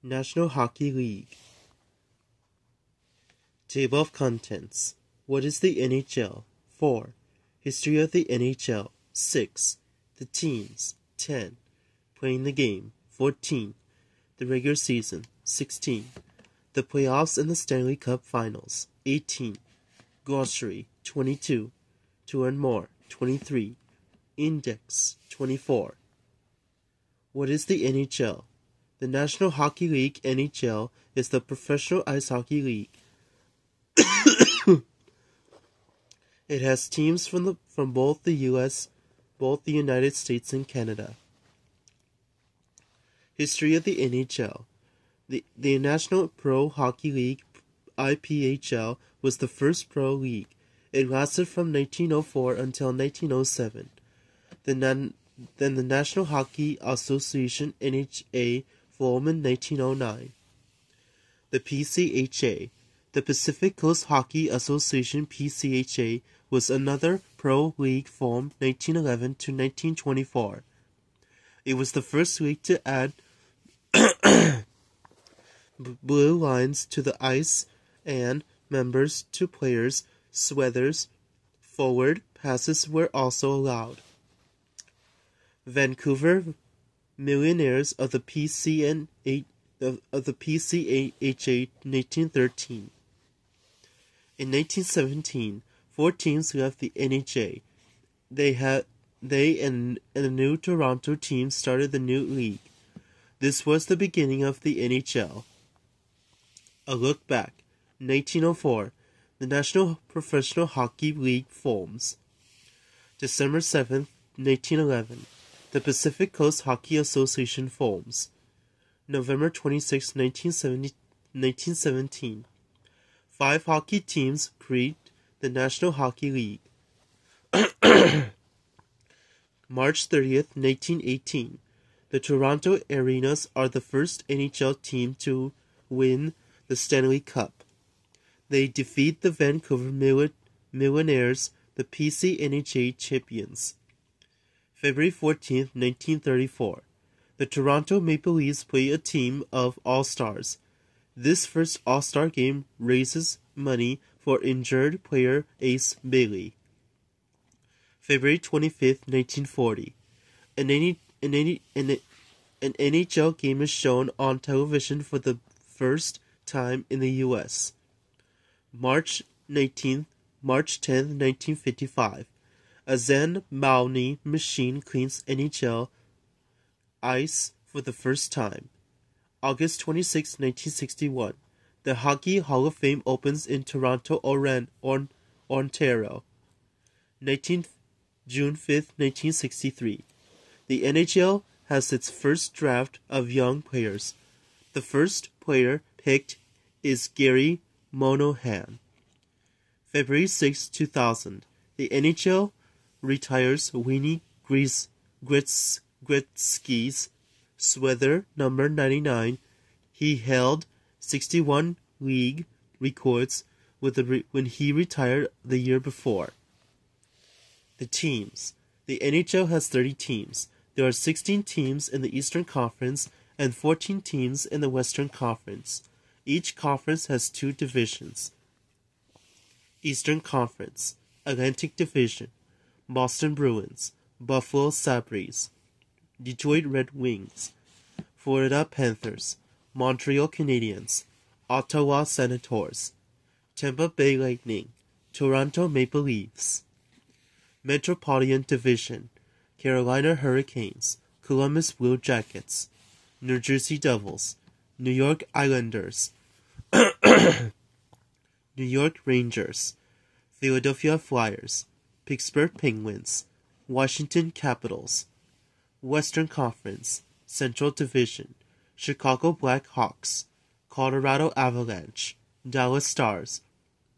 National Hockey League. Table of Contents. What is the NHL? 4. History of the NHL. 6. The teams. 10. Playing the game. 14. The regular season. 16. The playoffs and the Stanley Cup Finals. 18. Glossary. 22. To learn more. 23. Index. 24. What is the NHL? The National Hockey League NHL is the professional ice hockey league. It has teams from both the United States and Canada. History of the NHL. The National Pro Hockey League, IPHL, was the first pro league. It lasted from 1904 until 1907. Then the National Hockey Association, NHA, formed in 1909. The PCHA. The Pacific Coast Hockey Association, PCHA, was another pro league formed 1911 to 1924. It was the first league to add blue lines to the ice and members to players' sweaters. Forward passes were also allowed. Vancouver Millionaires of the PCHA 1913. In 1917, 4 teams left the NHA. They and the new Toronto team started the new league. This was the beginning of the NHL. A look back. 1904, the National Professional Hockey League forms. December 7, 1911, the Pacific Coast Hockey Association forms. November 26, 1917, 5 hockey teams create the National Hockey League. March 30th, 1918, the Toronto Arenas are the first NHL team to win the Stanley Cup. They defeat the Vancouver Millionaires, the PCNHA champions. February 14th, 1934, the Toronto Maple Leafs play a team of All-Stars. This first All-Star game raises money for injured player Ace Bailey. February 25th, 1940, an NHL game is shown on television for the first time in the U.S. March 10th, 1955, a Zen Mauni machine cleans NHL ice for the first time. August 26, 1961, the Hockey Hall of Fame opens in Toronto, Ontario. June 5, 1963, the NHL has its first draft of young players. The first player picked is Gary Monahan. February 6, 2000, the NHL retires Winnie Gretzky's sweater number 99. He held 61 league records when he retired the year before. The teams. The NHL has 30 teams. There are 16 teams in the Eastern Conference and 14 teams in the Western Conference. Each conference has 2 divisions. Eastern Conference, Atlantic Division, Boston Bruins, Buffalo Sabres, Detroit Red Wings, Florida Panthers, Montreal Canadiens, Ottawa Senators, Tampa Bay Lightning, Toronto Maple Leafs. Metropolitan Division, Carolina Hurricanes, Columbus Blue Jackets, New Jersey Devils, New York Islanders, New York Rangers, Philadelphia Flyers, Pittsburgh Penguins, Washington Capitals. Western Conference, Central Division, Chicago Blackhawks, Colorado Avalanche, Dallas Stars,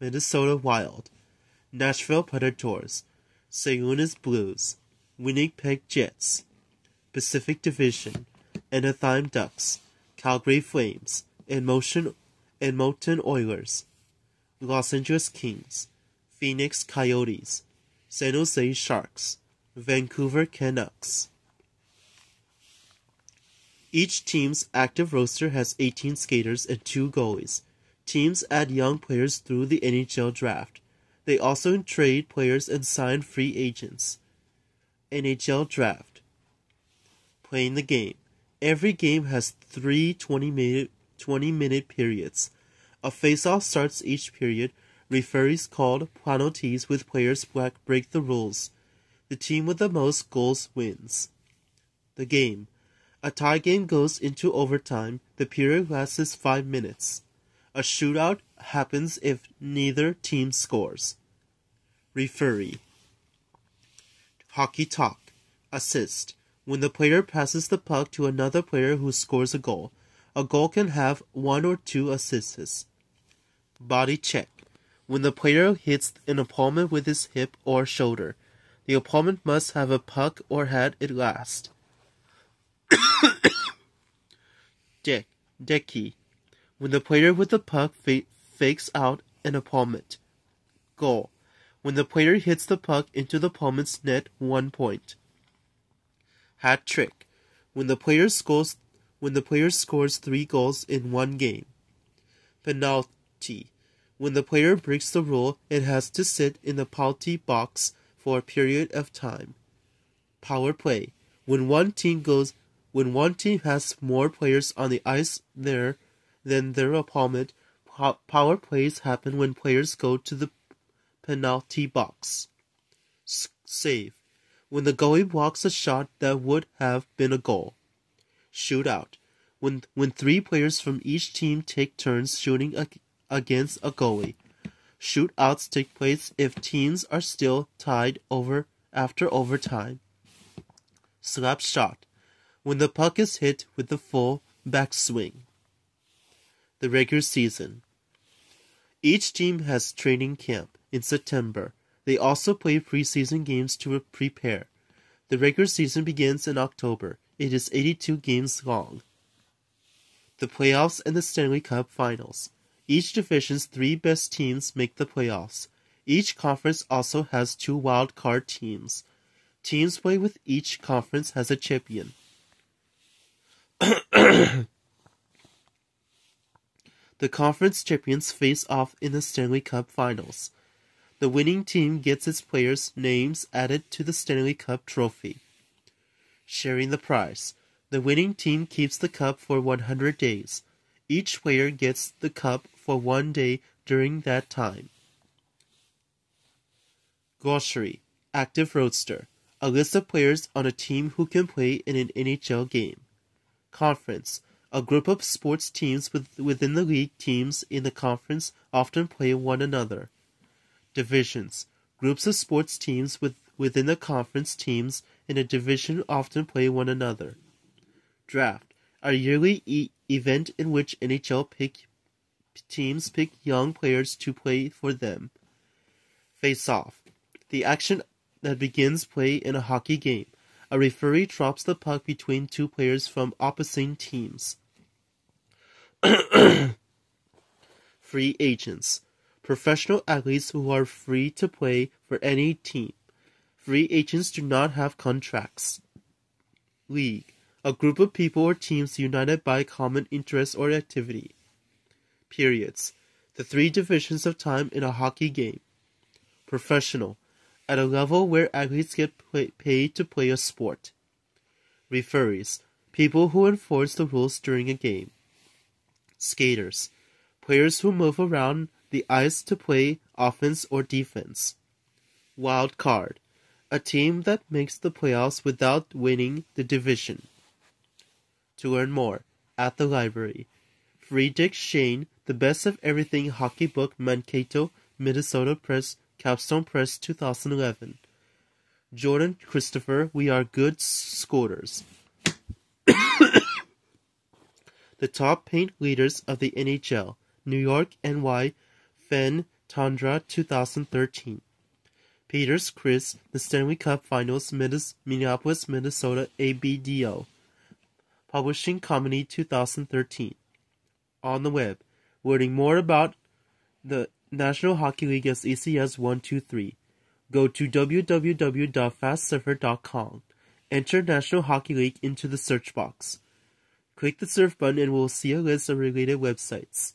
Minnesota Wild, Nashville Predators, St. Louis Blues, Winnipeg Jets. Pacific Division, Anaheim Ducks, Calgary Flames, Edmonton Oilers, Los Angeles Kings, Phoenix Coyotes, San Jose Sharks, Vancouver Canucks. Each team's active roster has 18 skaters and 2 goalies. Teams add young players through the NHL draft. They also trade players and sign free agents. NHL draft. Playing the game. Every game has 3 20-minute periods. A face-off starts each period. Referees call penalties with players break the rules. The team with the most goals wins. The game. A tie game goes into overtime. The period lasts 5 minutes. A shootout happens if neither team scores. Referee. Hockey talk. Assist. When the player passes the puck to another player who scores a goal can have 1 or 2 assists. Body check. When the player hits an opponent with his hip or shoulder, the opponent must have a puck or had it last. Decky. When the player with the puck fakes out an opponent. Goal. When the player hits the puck into the opponent's net, 1 point. Hat trick. When the player scores 3 goals in one game. Penalty. When the player breaks the rule, it has to sit in the penalty box for a period of time. Power play. When one team has more players on the ice than their opponent, power plays happen when players go to the penalty box. Save. When the goalie blocks a shot that would have been a goal. Shootout. When 3 players from each team take turns shooting against a goalie. Shootouts take place if teams are still tied after overtime. Slap shot. When the puck is hit with the full backswing. The regular season. Each team has training camp in September. They also play preseason games to prepare. The regular season begins in October. It is 82 games long. The playoffs and the Stanley Cup Finals. Each division's 3 best teams make the playoffs. Each conference also has 2 wild card teams. Teams play with each conference has a champion. The conference champions face off in the Stanley Cup Finals. The winning team gets its players' names added to the Stanley Cup trophy. Sharing the prize. The winning team keeps the cup for 100 days. Each player gets the cup for 1 day during that time. Glossary. Active roster. A list of players on a team who can play in an NHL game. Conference. A group of sports teams within the league. Teams in the conference often play one another. Divisions. Groups of sports teams within the conference. Teams in a division often play one another. Draft. A yearly event in which NHL teams pick young players to play for them. Face-off. The action that begins play in a hockey game. A referee drops the puck between 2 players from opposing teams. Free agents. Professional athletes who are free to play for any team. Free agents do not have contracts. League. A group of people or teams united by common interest or activity. Periods. The 3 divisions of time in a hockey game. Professional. At a level where athletes get paid to play a sport. Referees. People who enforce the rules during a game. Skaters. Players who move around the ice to play offense or defense. Wild card. A team that makes the playoffs without winning the division. To learn more, at the library. Friedrich Shane, The Best of Everything Hockey Book, Mankato, Minnesota Press, Capstone Press, 2011. Jordan Christopher, We Are Good Scorers. The Top Paint Leaders of the NHL, New York, NY, Fenn Tundra, 2013. Peters, Chris, The Stanley Cup Finals, Minneapolis, Minnesota, ABDO. Publishing Company, 2013. On the web, learning more about the National Hockey League as easy as 1, 2, 3. Go to www.fastsurfer.com. Enter National Hockey League into the search box. Click the surf button and we'll see a list of related websites.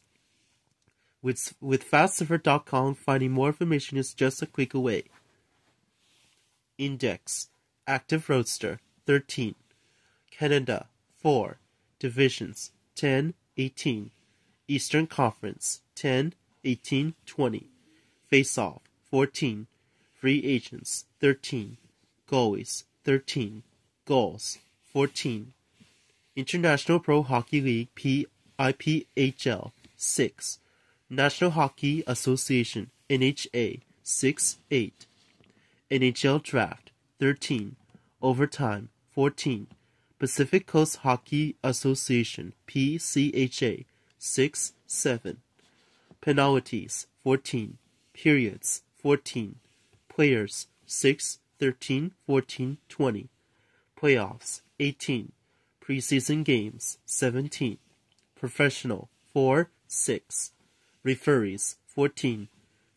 With fastsurfer.com, finding more information is just a click away. Index. Active roster, 13. Canada, 4. Divisions, 10, 18. Eastern Conference, 10, 18, 20. Face-off, 14. Free agents, 13. Goalies, 13. Goals, 14. International Pro Hockey League, IPHL, 6. National Hockey Association, NHA, 6, 8. NHL Draft, 13. Overtime, 14. Pacific Coast Hockey Association, PCHA, 6, 7. Penalties, 14. Periods, 14. Players, 6, 13, 14, 20. Playoffs, 18. Preseason games, 17. Professional, 4, 6. Referees, 14.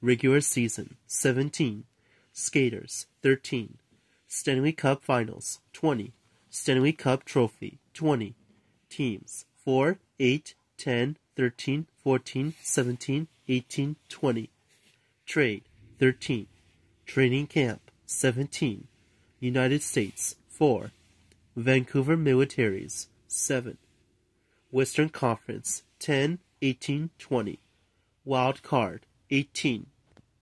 Regular season, 17. Skaters, 13. Stanley Cup Finals, 20. Stanley Cup Trophy, 20. Teams, 4, 8, 10, 13, 14, 17, 18, 20. Trade, 13. Training Camp, 17. United States, 4. Vancouver Militaries, 7. Western Conference, 10, 18, 20. Wild Card, 18.